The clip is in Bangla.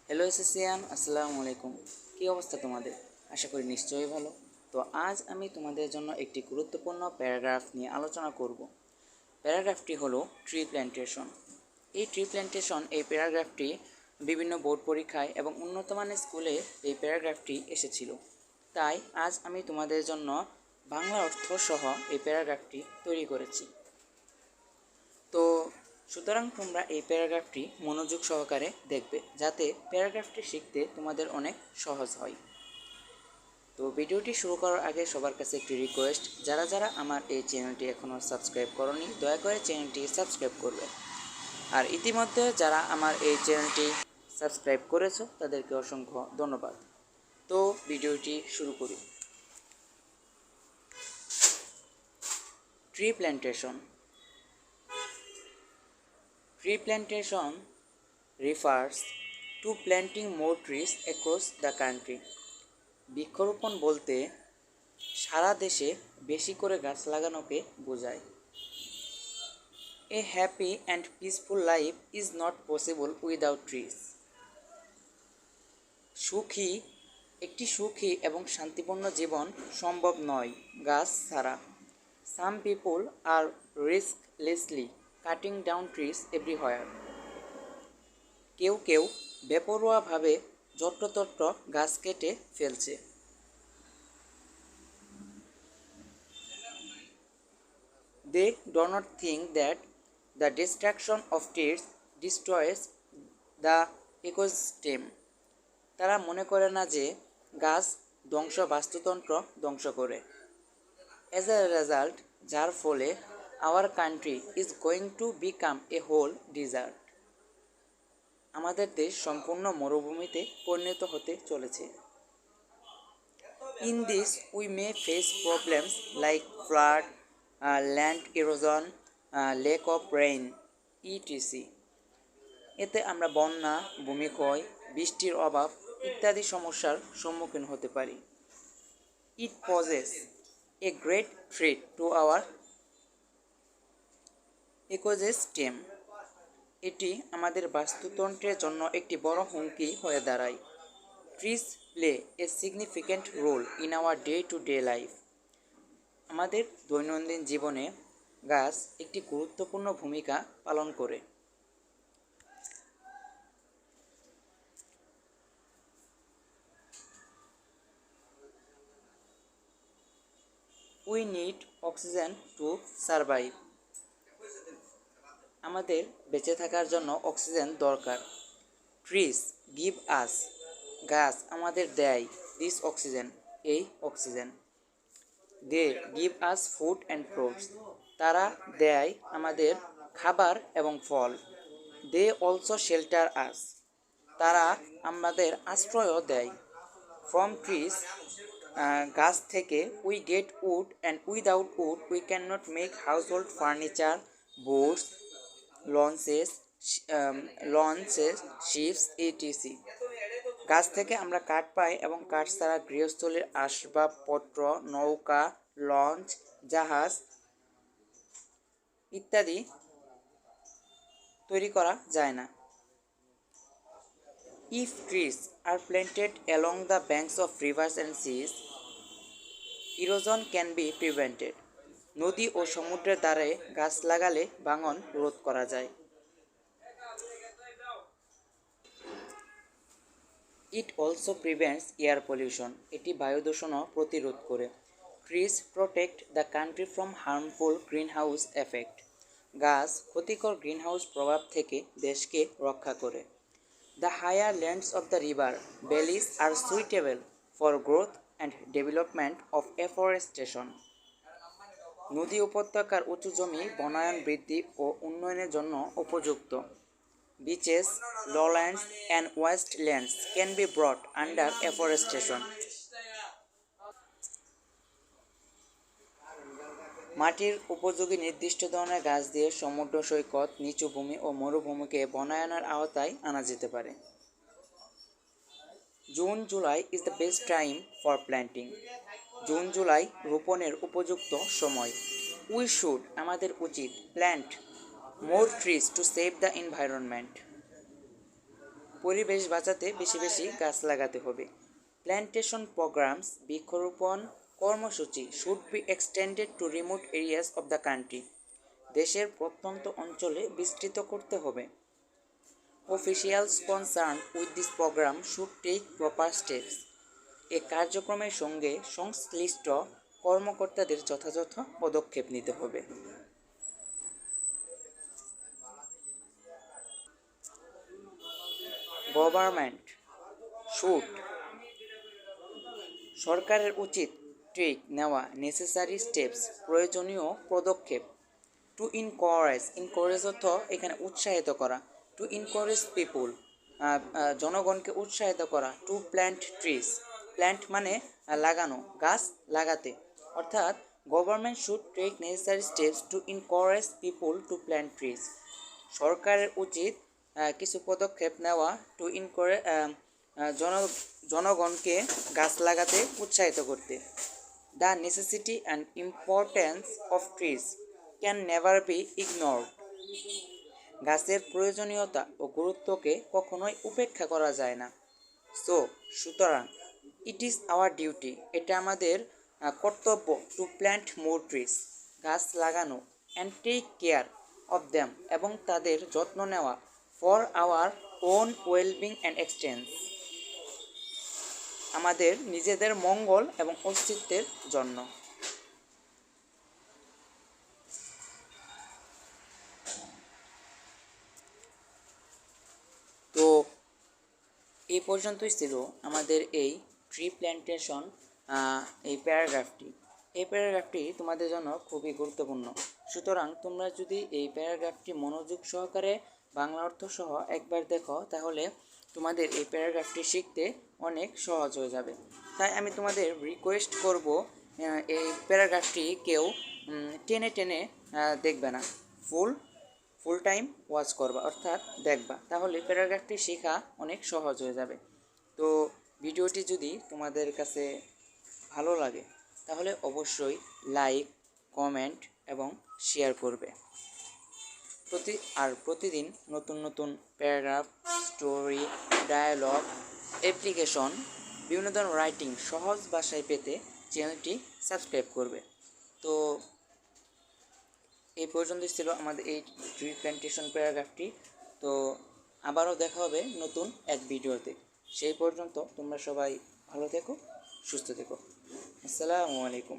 হ্যালো এসএসিয়ান, আসসালামু আলাইকুম। কী অবস্থা তোমাদের? আশা করি নিশ্চয়ই ভালো। তো আজ আমি তোমাদের জন্য একটি গুরুত্বপূর্ণ প্যারাগ্রাফ নিয়ে আলোচনা করব। প্যারাগ্রাফটি হলো ট্রি প্ল্যান্টেশন। এই প্যারাগ্রাফটি বিভিন্ন বোর্ড পরীক্ষায় এবং উন্নত মানের স্কুলে এই প্যারাগ্রাফটি এসেছিল। তাই আজ আমি তোমাদের জন্য বাংলা অর্থ সহ এই প্যারাগ্রাফটি তৈরি করেছি। তো সুতরাং তোমরা এই প্যারাগ্রাফটি মনোযোগ সহকারে দেখবে, যাতে প্যারাগ্রাফটি শিখতে তোমাদের অনেক সহজ হয়। তো ভিডিওটি শুরু করার আগে সবার কাছে একটি রিকোয়েস্ট, যারা যারা আমার এই চ্যানেলটি এখনও সাবস্ক্রাইব করনি, দয়া করে চ্যানেলটি সাবস্ক্রাইব করবে। আর ইতিমধ্যে যারা আমার এই চ্যানেলটি সাবস্ক্রাইব করেছো তাদেরকে অসংখ্য ধন্যবাদ। তো ভিডিওটি শুরু করি। Tree plantation. Tree plantation refers to planting more trees across the country. বৃক্ষরোপণ বলতে সারা দেশে বেশি করে গাছ লাগানোকে বোঝায়। A happy and peaceful life is not possible without trees. একটি সুখী এবং শান্তিপূর্ণ জীবন সম্ভব নয় গাছ ছাড়া। Some people are restlessly cutting down trees everywhere. কেউ কেউ বেপরোয়াভাবে যত্রতত্র গাছ কেটে ফেলছে। They do not think that the destruction of trees destroys the ecosystem. তারা মনে করে না যে গাছ ধ্বংস বাস্তুতন্ত্র ধ্বংস করে। As a result, যার ফলে our country is going to become a whole desert. আমাদের দেশ সম্পূর্ণ মরুভূমিতে পরিণত হতে চলেছে। In this we may face problems like flood, land erosion, lack of rain, etc. এতে আমরা বন্যা, ভূমিক্ষয়, বৃষ্টির অভাব ইত্যাদি সমস্যার সম্মুখীন হতে পারি। It poses a great threat to our ecosystem. এটি আমাদের বাস্তুতন্ত্রের জন্য একটি বড় হুমকি হয়ে দাঁড়ায়। Trees play a significant role in our day-to-day life. আমাদের দৈনন্দিন জীবনে গাছ একটি গুরুত্বপূর্ণ ভূমিকা পালন করে। We need oxygen to survive. আমাদের বেঁচে থাকার জন্য অক্সিজেন দরকার। Trees give us. গাছ আমাদের দেয় this oxygen, এই oxygen. They give us food and fruits. তারা দেয় আমাদের খাবার এবং ফল। They also shelter us. তারা আমাদের আশ্রয়ও দেয়। From trees, গাছ থেকে we get wood, and without wood we cannot make household furniture, boats, launches, ships, etc. গাছ থেকে আমরা কাঠ পাই এবং কাঠ ছাড়া গৃহস্থলীর আসবাবপত্র, নৌকা, লঞ্চ, জাহাজ ইত্যাদি তৈরি করা যায় না। If trees are planted along the banks of rivers and seas, erosion can be prevented. নদী ও সমুদ্রের ধারে গাছ লাগালে ভাঙন রোধ করা যায়। It also prevents air pollution. এটি বায়ু দূষণও প্রতিরোধ করে। Trees protect the country from harmful greenhouse effect. গাছ ক্ষতিকর গ্রিনহাউস প্রভাব থেকে দেশকে রক্ষা করে। The higher lands of the river valleys are suitable for growth and development of afforestation. নদী উপত্যকার উঁচু জমি বনায়ন বৃদ্ধি ও উন্নয়নের জন্য উপযুক্ত। Beaches, lowlands and wastelands can be brought under afforestation. মাটির উপযোগী নির্দিষ্ট ধরনের গাছ দিয়ে সমুদ্র সৈকত, নিচু ভূমি ও মরুভূমিকে বনায়নের আওতায় আনা যেতে পারে। June July is the best time for planting. June July রোপণের উপযুক্ত সময়। উই শুড আমাদের উচিত plant more trees to save the environment. পরিবেশ বাঁচাতে বেশি বেশি গাছ লাগাতে হবে। প্ল্যান্টেশন প্রোগ্রামস বৃক্ষরোপণ কর্মসূচি should be extended to remote areas of the country. দেশের প্রত্যন্ত অঞ্চলে বিস্তৃত করতে হবে। Officials concern with this program should take proper steps. এ কার্যক্রমের সঙ্গে সংশ্লিষ্ট কর্মকর্তাদের যথাযথ পদক্ষেপ নিতে হবে। গভর্নমেন্ট শুড, সরকারের উচিত টেক নেওয়া নেসেসারি স্টেপস, প্রয়োজনীয় পদক্ষেপ। টু ইনকরেজ অর্থ এখানে উৎসাহিত করা। টু ইনকরেজ পিপুল, জনগণকে উৎসাহিত করা। টু প্ল্যান্ট ট্রিজ, প্ল্যান্ট মানে লাগানো, গাছ লাগাতে। অর্থাৎ government should take necessary steps to encourage people to plant trees. সরকারের উচিত কিছু পদক্ষেপ নেওয়া টু জনগণকে গাছ লাগাতে উৎসাহিত করতে। The necessity and importance of trees can never be ignored. গাছের প্রয়োজনীয়তা ও গুরুত্বকে কখনোই উপেক্ষা করা যায় না। সুতরাং ইট ইজ আওয়ার ডিউটি, এটা আমাদের কর্তব্য, টু প্ল্যান্ট মোর ট্রিজ, গাছ লাগানো, and take care of them, এবং তাদের যত্ন নেওয়া, for our own wellbeing and existence, আমাদের নিজেদের মঙ্গল এবং অস্তিত্বের জন্য। তো এই পর্যন্তই ছিল আমাদের এই ট্রি প্ল্যান্টেশন এই প্যারাগ্রাফটি তোমাদের জন্য খুবই গুরুত্বপূর্ণ। সুতরাং তোমরা যদি এই প্যারাগ্রাফটি মনোযোগ সহকারে বাংলা অর্থ সহ একবার দেখো, তাহলে তোমাদের এই প্যারাগ্রাফটি শিখতে অনেক সহজ হয়ে যাবে। তাই আমি তোমাদের রিকোয়েস্ট করব, এই প্যারাগ্রাফটি কেউ টেনে টেনে দেখবে না, ফুল টাইম ওয়াচ করবা, অর্থাৎ দেখবা, তাহলে প্যারাগ্রাফটি শেখা অনেক সহজ হয়ে যাবে। তো ভিডিওটি যদি তোমাদের কাছে ভালো লাগে তাহলে অবশ্যই লাইক, কমেন্ট এবং শেয়ার করবে। প্রতিদিন নতুন নতুন প্যারাগ্রাফ, স্টোরি, ডায়ালগ, অ্যাপ্লিকেশন, বিভিন্ন ধরনের রাইটিং সহজ ভাষায় পেতে চ্যানেলটি সাবস্ক্রাইব করবে। তো এই পর্যন্তই ছিল আমাদের এই ট্রি প্ল্যান্টেশন প্যারাগ্রাফটি। তো আবারও দেখা হবে নতুন এক ভিডিওতে। সেই পর্যন্ত তোমরা সবাই ভালো থেকো, সুস্থ থেকো। আসসালামু আলাইকুম।